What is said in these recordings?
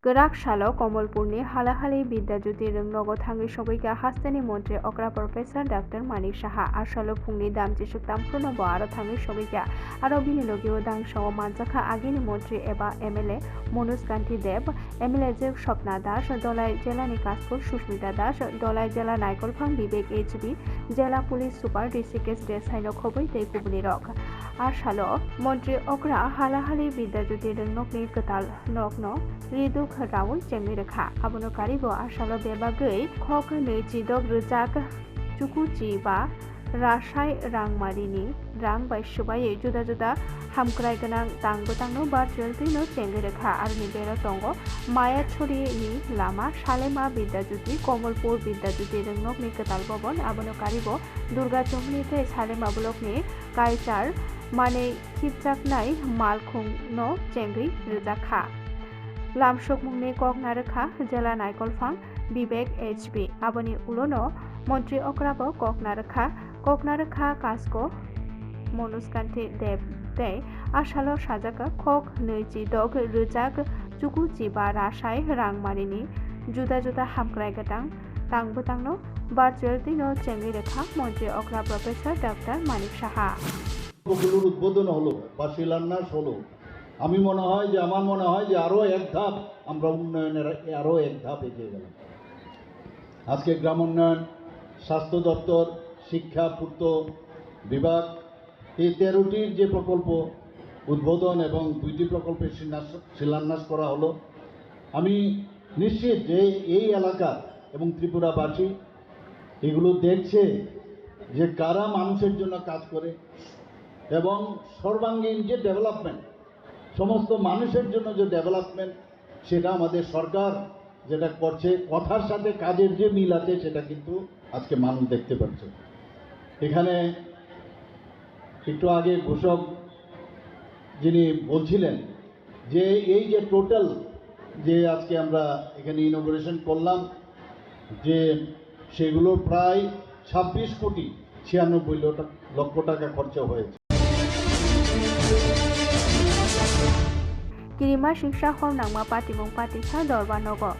Gerak Shalo Komolpurni Halahali Bidyajuti Rungnogo Thangi Shobika Hastani Montre Okra Professor Dr. Manik Shaha Ashalo Pungni Damchi Shuktam Prunobo Aro Thangi Shobika Aro Binilogio Dang Shaw Manzaka Agini Montre Eba MLA Monus Kanti Deb MLA Jek Shopna Dash Dolai Jela Nikaspur Shushmita Dash Dolai Jela Naikol Phang Bibek HB Jela Police Super Districts Desaino Khoboi Tei Kubni Rock Ashalo Montre Okra Halahali Bidyajuti Rungnokni Katal Nokno Riduk Raul Chemirkha Abono Karibo Ashalo Bebagui Khok Nechidok Rujak Chukuchi Ba Rashai Rangmarini Rang by Shubai Juda Juda Hamkraiganang Tangotano Bar Jeltino Chemirkha Arni Bero Tongo Maya Churi Ni Lama Shalema Bidyajuti Komolpur Bidyajuti Rungnokni Katal Bobon Abono Karibo Durga Chomnite Salema Blokni Kaichar Mane Kitchaknai Malkhungno Chengri Rujakha Lamshok Mungni Kok Narakha Jela Naikol Phang Bibek HB Aboni Ulono Montri Okrabo Kok Narakha Kasko Monuskanti Deb Day Ashalo Shajaka Kok Neji Dog Rujak Chukuchi Ba Rashai Rangmarini Juda Juda Hamkraigatang Tangbutangno Barjeltino Chengi Rekha Montri Okra Professor Dr. Manik Shaha উদ্বোধন হলো বা শিলান্যাস হলো আমি মনে হয় যে আমার মনে হয় যে আরো এক ধাপ আমরা উন্নয়নের আরো এক ধাপ এগিয়ে গেলাম আজকে গ্রাম উন্নয়ন স্বাস্থ্য দপ্তর শিক্ষা পূর্ত বিভাগ এই 13টির যে প্রকল্প উদ্বোধন এবং 2টি প্রকল্পের শিলান্যাস করা হলো আমি নিশ্চিত যে এই এলাকা এবং ত্রিপুরাবাসী এগুলো দেখছে যে কারা মানুষের জন্য কাজ করে এবং সর্বাঙ্গীন যে ডেভেলপমেন্ট সমস্ত মানুষের জন্য যে ডেভেলপমেন্ট সেটা আমাদের সরকার যেটা করছে কথার সাথে কাজের যে মিল আছে সেটা কিন্তু আজকে মানুষ দেখতে পাচ্ছে এখানে একটু আগে ঘোষক যিনি বলছিলেন যে এই যে টোটাল যে আজকে আমরা এখানে ইনোগ্রেশন করলাম যে সেগুলো প্রায় 26 কোটি 96 লক্ষ টাকা খরচ হয়েছে Kirima Shiksha Hornangma Patimong Patika Dorba Nogo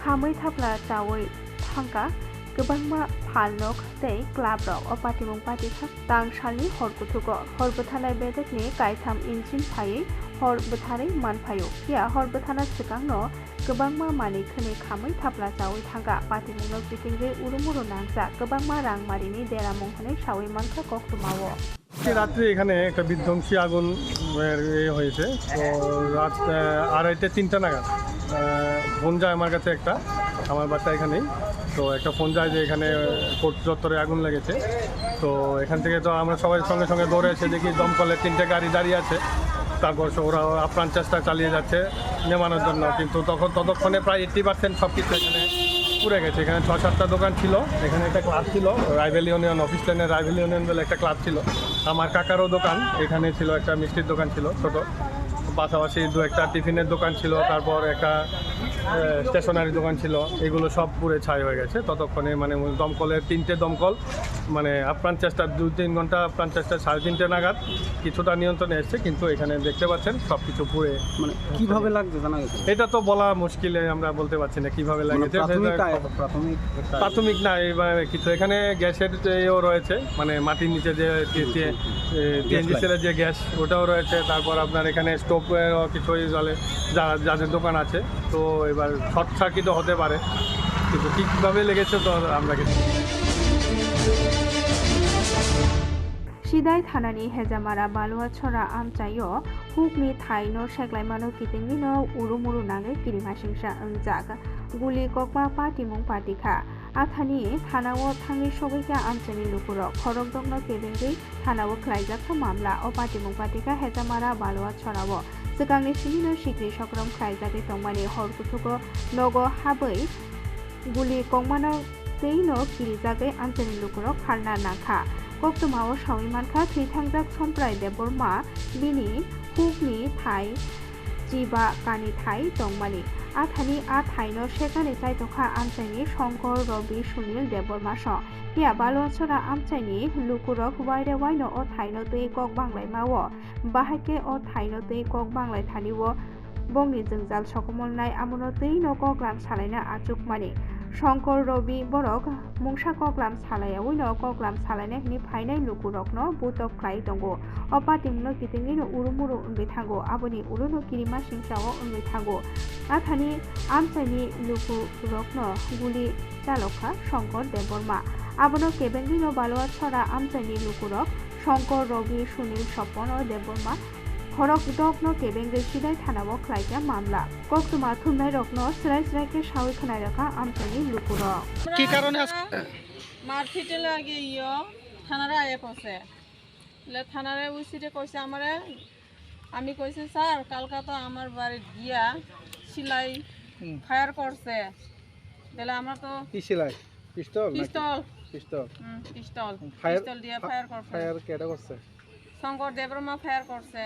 Khamui Thapla Chawi Thangka Gobangma Phalnok Tei Club Rock o Patimong Patika Tang Shali Horkutugo Horbuthanai Bedekni Kaitham Injin Phai Horbuthari Manphayo Ya Horbuthana Sikangno Gobangma Mani Khani Khamui Thapla Chawi Thangka Patimong Nok Bitingre Urumuru Nangsa Gobangma Rangmarini Deramong Hane Shawi Manka Koktumawo রাত্রে এখানে একটা বিধ্বংসী আগুন হয়েছে তো রাত 2:30-3টা নাগাদ phone যায় আমার কাছে একটা আমার বাচ্চা এখানেই তো একটা ফোন যায় যে এখানে কোর্ট চত্বরে আগুন লেগেছে তো এখান থেকে তো আমরা সবাই সঙ্গে সঙ্গে দৌড়ে এসে দেখি দমকলের 3টে গাড়ি দাঁড়িয়ে আছে তারপর ওরা আপ্রাণ চেষ্টা চালিয়ে যাচ্ছে নেমানোর জন্য কিন্তু ততক্ষণে প্রায় 80% সব কিছু এখানে পুড়ে গেছে এখানে 6-7টা দোকান ছিল এখানে একটা ক্লাব ছিল রাইভেল ইউনিয়ন অফিস লাইনের রাইভেল ইউনিয়ন বলে একটা ক্লাব ছিল আমার কাকারও দোকান এখানে ছিল একটা মিষ্টির দোকান ছিল ছোট পাশাপাশি 2-একটা টিফিনের দোকান ছিল তারপর একটা স্টেশনারি দোকান ছিল এগুলো সব পুড়ে ছাই হয়ে গেছে ততক্ষণে মানে দমকলের 3টে দমকল মানে আপ্রাণ চেষ্টা 2-3 ঘন্টা আপ্রাণ চেষ্টা 3:30 নাগাদ কিছুটা নিয়ন্ত্রণে এসছে কিন্তু এখানে দেখতে পাচ্ছেন সব কিছু পুড়ে মানে কিভাবে লাগছে জানা গেছে এটা তো বলা মুশকিল আমরা বলতে পারছি না কিভাবে লাগছে প্রাথমিক না এবার কিছু এখানে গ্যাসের এও রয়েছে মানে মাটির নিচে যে টিএনজি সেলের যে গ্যাস ওটাও রয়েছে তারপর আপনার এখানে স্টোভেরও কিছুই জলে যাদের দোকান আছে তো এবার শর্ট সার্কিটও হতে পারে কিন্তু কীভাবে লেগেছে তো আমরা কিছু Sidai Thanani Hejamara Balua Chora Amchayo Hukni Thaino Sheklaimano Kitingino Urumuru Nange Kirima Shingsha Jaga Guli Kokma Patimong Patika Athani Thanawo Thangi Shobika Amchani Lukuro Korokdogno Kedengi Thanawo Klaijaka Mamla o Patimong Patika Hejamara Balua Chorawo Sekangni Sinino Shikri Shokrom Klaijaki Tongmani Horkutuko Nogo Habei Guli Kokmano Teino Kirizage Amchani Lukuro Kharna Nakha Koktumawo Shawimanka Thithangjak Somprai Deborma Bini Hukni Thai Jiba Kani Thai Tongmani Athani Athaino Shekani Saitokha Amchaini Shankar Robi Sunil Deborma Sho Pia Balwachora Amchaini Lukurok Waire Waino o Thaino Tei Kok Banglai Mawo Bahake o Thaino Tei Kok Banglai Thaniwo bongni jengjal sokomolnai amono tei no koklam salaina achukmani Shongkor Robi borok mungsa koklam salayawi no koklam salaina ni phainai lukurokno butok khlai tongo opatimno kitingi no urumuru ungoi thango aboni uruno kirima singsawo ungoi thango athani amsaini lukurokno guli chalokha Shongkor Deborma abono kebengi no balwa chora amsaini lukurok Shongkor Robi Sunil Sopon o Deborma Khorok dokno kebengi sidai thanabo khlaija mamla koktuma thumnai rokno srai srai ke sawi khnai rakha amsaini lukurok কি কারণে মারপিটে লাগে থানারে আয়া পড়ছে থানারে উচিতে কইছে আমারে আমি কইছি sir কালকা তো আমার বাড়িতে গিয়া সিলাই ফায়ার করছে তাহলে আমরা তো কি সেলাই পিস্তল পিস্তল পিস্তল পিস্তল ফায়ার পিস্তল দিয়ে ফায়ার করছে ফায়ার কেডা করছে শঙ্কর দেবরমা ফায়ার করছে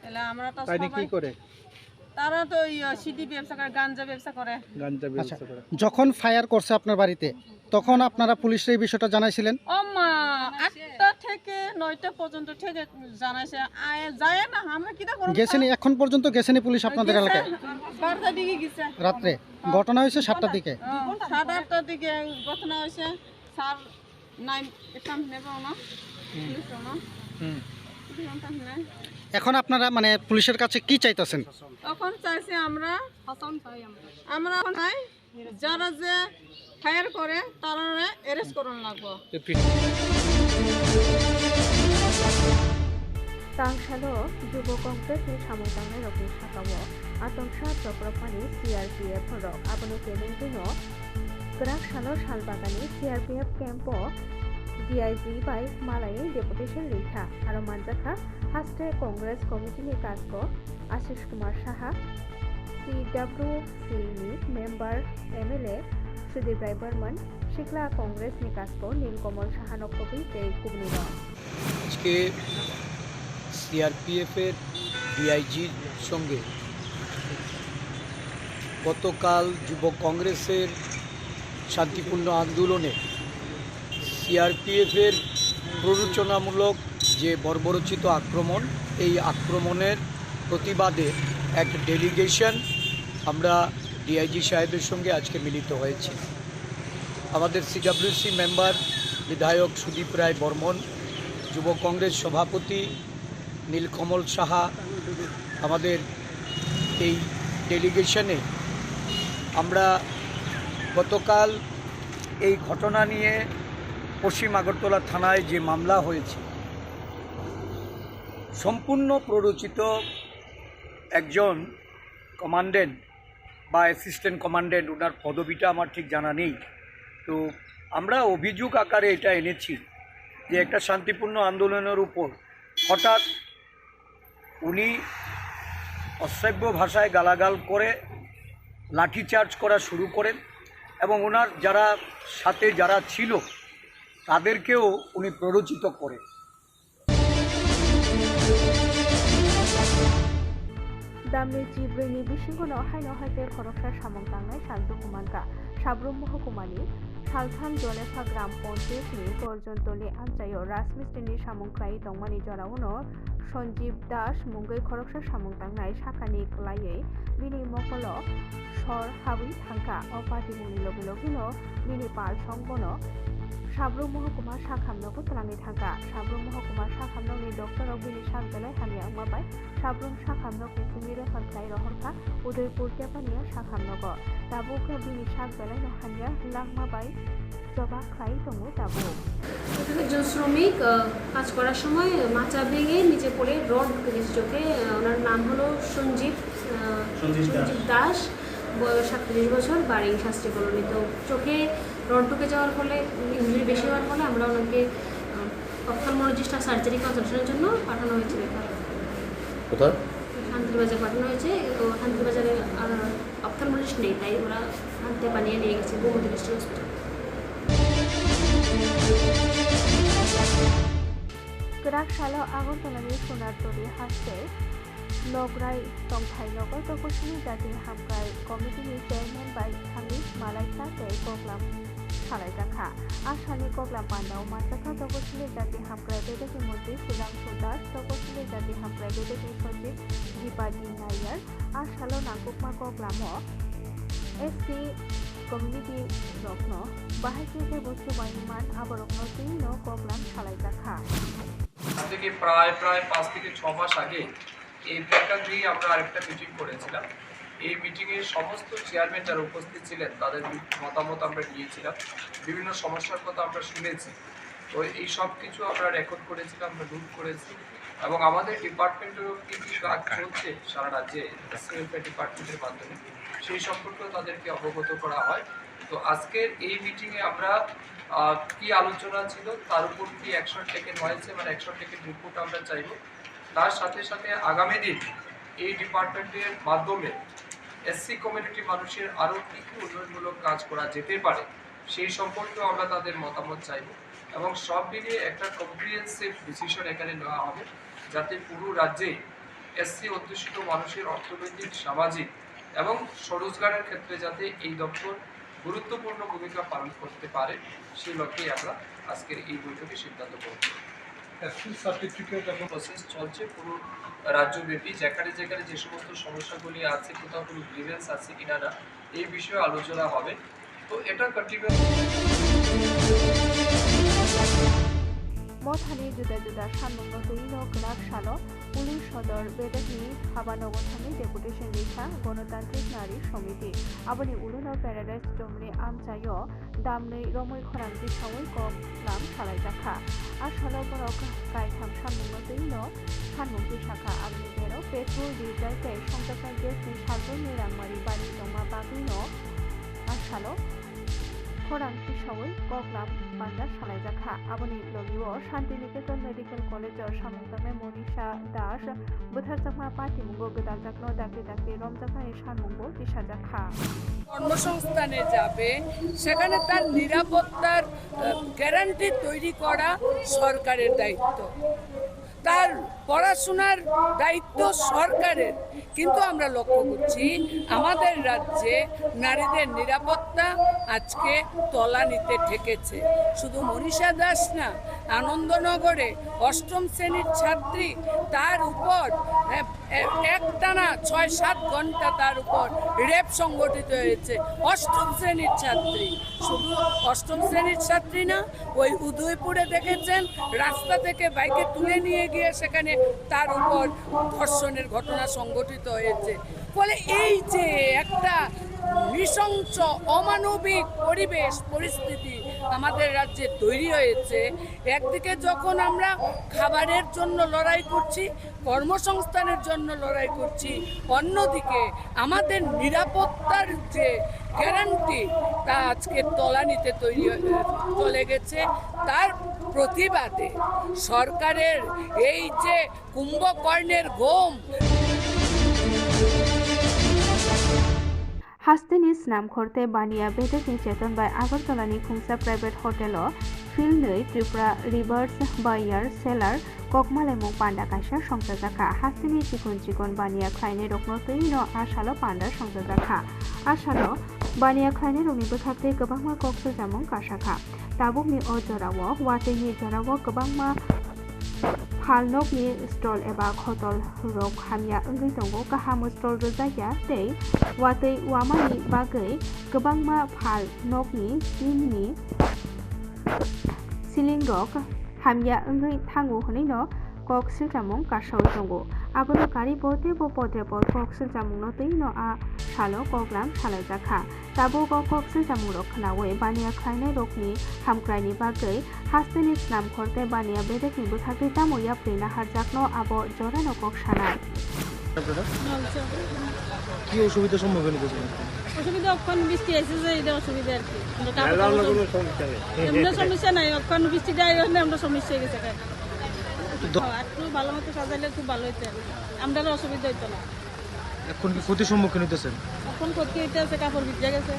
তাহলে আমরা তো তাই কি সবাই করে তারা তো সিডি ব্যবসা করে গাঞ্জা ব্যবসা করে গাঞ্জা ব্যবসা করে যখন ফায়ার করছে আপনার বাড়িতে তখন আপনারা পুলিশের এই বিষয়টা জানাইছিলেন ও মা 8টা থেকে 9টা পর্যন্ত থেকে জানাইছে যায় না আমরা কিটা করব গেছেনি এখন পর্যন্ত গেছেনি পুলিশ আপনাদের এলাকায় 12টার দিকে গেছে রাত্রে ঘটনা হয়েছে 7টার দিকে 7:30টার দিকে ঘটনা হয়েছে স্যার 9 একাম নেব না পুলিশ না এখন আপনারা মানে পুলিশের কাছে কি চাইতেছেন তখন চাইছি আমরা আমরা নাই যারা যে ফায়ার করে তারা অ্যারেস্ট করন লাগবো Tangsalo Jubo Congress ni samutangna rokni sakawo atongsa Chokropani CRPF rok abono kebengino Grak Salo Salbagani CRPF campo DIG by Malay deputation Rikha aro manjakha haste Congress committee ni kasko Ashish Kumar Saha CWC ni member MLA Sudip Rai Burman Shikla Congress ni kasko Nilkamal Sahanok kobi tei kubniro আজকে সিআরপিএফের ডিআইজির সঙ্গে গতকাল যুব কংগ্রেসের শান্তিপূর্ণ আন্দোলনে সিআরপিএফের প্ররোচনামূলক যে বর্বরচিত আক্রমণ এই আক্রমণের প্রতিবাদে এক ডেলিগেশন আমরা ডিআইজি সাহেবের সঙ্গে আজকে মিলিত হয়েছি আমাদের সিডব্লিউসি মেম্বার বিধায়ক সুদীপ রায় বর্মন যুব কংগ্রেস সভাপতি নীলকমল সাহা আমাদের এই ডেলিগেশনে আমরা গতকাল এই ঘটনা নিয়ে পশ্চিম আগরতলা থানায় যে মামলা হয়েছে সম্পূর্ণ প্ররোচিত একজন কমান্ডেন্ট বা অ্যাসিস্ট্যান্ট কমান্ডেন্ট ওনার পদবিটা আমার ঠিক জানা নেই তো আমরা অভিযোগ আকারে এটা এনেছি যে একটা শান্তিপূর্ণ আন্দোলনের উপর হঠাৎ উনি অশ্রাব্য ভাষায় গালাগাল করে লাঠিচার্জ করা শুরু করেন এবং ওনার যারা সাথে যারা ছিল তাদেরকেও উনি প্ররোচিত করেন Damni Jibreni Bishingono Haino Haiter Koroksa Samongtangnai Santu Kumanka Sabrum Mohokumani Saltham Jolefa Gram Ponches ni Gorjontoli Amchayo Rasmistini Samongklai Tongmani Jorauno Sonjib Das Mungai Koroksa Samongtangnai Sakani Klaye Bini Mokolo Sor Hawi Thangka Opati Muni Logilogino Bini Pal Songbono Sabrum Mohokuma Sakhamnogo Tlangi Thangka Sabrum Mohokuma Sakhamnogni Doctor of Bini Sakbelai Hamiang Mabai Sabrum Sakhamnog Nisingire Fanklai Rohorka Udaipur Japania Sakhamnogo Tabuka Bini Sakbelai Nohanya Langmabai Joba Klai Tongo Tabu একজন শ্রমিক কাজ করার সময় মাচা ভেঙে নিচে পড়ে rod ঢুকেছে চোখে ওনার নাম হলো সঞ্জীব দাস বয়স 37 বছর বাড়ি শাস্ত্রী কলোনি তো চোখে রড ঢুকে যাওয়ার ফলে ইনজুরি বেশি হওয়ার ফলে আমরা ওনাকে অপথলমোলজিস্ট সার্জারি কনসালটেশনের জন্য পাঠানো হয়েছে কোথায় শান্তিবাজার পাঠানো হয়েছে তো শান্তিবাজারে অপথলমোলজিস্ট নেই তাই ওরা হাতে বানিয়ে নিয়ে গেছে Gomati district hospital Grak Salo Agontolani Sonartori Haste Lograi Tongthai Nogor Tokusini Jati Hamkai Committee Chairman by Thangi Malaika Tei Koklam সালাইজাখা আসালি কগলাম পান্ডাও মানজাখা তপশিলি জাতি হামক্রাই বেদেকি মন্ত্রী সুধাংশু দাস তপশিলি জাতি হামক্রাই বেদেকি সচিব দীপাদি নায়ার আসালো নাকুকমা কগলাম এসসি কমিউনিটি রত্ন বাহাইকে বস্তু বাহিমান আবরগ্ন 3 কগলাম সালাইজাখা থেকে প্রায় 5 থেকে 6 মাস আগে এই প্রেক্ষাগৃহে আমরা আরেকটা মিটিং করেছিলাম। এই মিটিংয়ে সমস্ত চেয়ারম্যান যারা উপস্থিত ছিলেন তাদের মতামত আমরা নিয়েছিলাম, বিভিন্ন সমস্যার কথা আমরা শুনেছি। তো এই সব কিছু আমরা রেকর্ড করেছিলাম, আমরা নোট করেছি এবং আমাদের ডিপার্টমেন্টেও কিছু কাজ চলছে সারা রাজ্যে ওয়েলফেয়ার ডিপার্টমেন্টের মাধ্যমে, সেই সম্পর্কেও তাদেরকে অবগত করা হয়। তো আজকের এই মিটিংয়ে আমরা কি আলোচনা ছিল, তার উপর কি অ্যাকশন টেকেন হয়েছে, মানে অ্যাকশন টেকেন রিপোর্ট আমরা চাইব। তার সাথে সাথে আগামী দিন এই ডিপার্টমেন্টের মাধ্যমে এসসি কমিউনিটি মানুষের আরও কী কী উন্নয়নমূলক কাজ করা যেতে পারে সেই সম্পর্কেও আমরা তাদের মতামত চাইব এবং সব মিলিয়ে একটা কম্প্রিহেন্সিভ ডিসিশন এখানে নেওয়া হবে যাতে পুরো রাজ্যে এসসি অধ্যুষিত মানুষের অর্থনৈতিক, সামাজিক এবং স্বরোজগারের ক্ষেত্রে যাতে এই দপ্তর গুরুত্বপূর্ণ ভূমিকা পালন করতে পারে সেই লক্ষ্যেই আমরা আজকের এই বৈঠকে সিদ্ধান্ত গ্রহণ করি। সার্টিফিকেট এখন প্রসেস চলছে পুরো রাজ্যব্যাপী, যেখানে যেখানে যে সমস্ত সমস্যাগুলি আছে, কোথাও কোনো গ্রিভেন্স আছে কিনা না, এই বিষয়ে আলোচনা হবে। তো এটা কন্টিনিউ মথানি जुदा जुदा सानमंग तैनो ग्राक सालो पुलिस सदर बेदकनि हाबानगरथानि डेपुटेशन लेखा गणतान्त्रिक नारी समिति आबनि उलुनो प्याराडाइज डमनि आमचायो दामनै रमै खरांथि सावै कम सालायजाखा आसालो बरक गायथाम सानमंग तैनो सानमंगि शाखा आबनि बेरो पेट्रोल डिजेल तै संजाखा गेसनि सालबनि रांमारि बारि दमा बागैनो आसालो खरांथि सावै कगलाम बान्दा सालायजाखा आबनि लगिओ शान्तिनिकेतन मेडिकल कलेजर सामुंगामे मनीषा दास बुथारजाखा पातिमुंगो गोदालजाखनो दाखि दाखि रमजाखानि सानमुंगो दिसाजाखा কর্মসংস্থানে যাবে, সেখানে তার নিরাপত্তার গ্যারান্টি তৈরি করা সরকারের দায়িত্ব, তার পড়াশোনার দায়িত্ব সরকারের। কিন্তু আমরা লক্ষ্য করছি আমাদের রাজ্যে নারীদের নিরাপত্তা আজকে তলানিতে ঠেকেছে। শুধু মনীষা দাস না, আনন্দনগরে 8ম শ্রেণীর ছাত্রী, তার উপর একটানা 6-7 ঘন্টা তার উপর রেপ সংগঠিত হয়েছে। 8ম শ্রেণীর ছাত্রী, শুধু 8ম শ্রেণীর ছাত্রী না, ওই উদয়পুরে দেখেছেন রাস্তা থেকে বাইকে তুলে নিয়ে গিয়ে সেখানে তার উপর ধর্ষণের ঘটনা সংঘটিত হয়েছে। ফলে এই যে একটা নৃশংস অমানবিক পরিস্থিতি আমাদের রাজ্যে তৈরি হয়েছে, একদিকে যখন আমরা খাবারের জন্য লড়াই করছি, কর্মসংস্থানের জন্য লড়াই করছি, অন্যদিকে আমাদের নিরাপত্তার যে গ্যারান্টি তা আজকে তলানিতে চলে গেছে। তার প্রতিবাদে সরকারের এই যে কুম্ভকর্ণের ঘুম हास्तिनि स्नाम खरते बानिया बेदकनि चेतन बाय आगरतलानि खुंसा प्राइवेट हटेल फिल्डनै त्रिपुरा रिभार्स बायार सेलार ककमालायमुं पांडा काइसा संजाजाखा हास्तिनि चिकन चिकन बानिया खायने रकनो तैनो आसालो पांडा संजाजाखा आसालो बानिया खायने रकनि बोथाकते गोबांमा ककसो जामुं कासाखा ताबुकनि अ जरावो वातैनि जरावो गोबांमा फालनकनि स्टल एबा खतल रक हामिया ओंगै दंगो गाहाम स्टल रोजाया तै वातै वामानि बागै गोबांमा फालनकनि सिननि सिलिं रक हामिया ओंगै थांगो हनैनो कक सिलजामुं कासावै दंगो आबोनो गारि बते बपदे बद कक सिलजामुंनो तैनो आ सालो कगलाम सालायजाखा ताबो कक सिलजामुं रक खनावै बानिया खायनाय रकनि हामक्रायनि बागै हास्तिनि स्नाम खरते बानिया बेदकनि बोथाकै तामया प्रेना हारजाकनो आबो जरानो कक सानाय কি অসুবিধার সম্মুখীন হয়েছেন? অসুবিধা অক্ষণ বৃষ্টি আছে যে এটা অসুবিধা আর কি। আমরা সমস্যা নাই, অক্ষণ বৃষ্টিটা আইলে আমরা সমস্যা হয়ে গেছে। একটু ভালো মতো সাজাইলে খুব ভালো হইতো, আমরা অসুবিধা হইতো না। এখন কি ক্ষতির সম্মুখীন হইতেছেন? এখন ক্ষতি হইতে আছে, কাপড় ভিজে গেছে।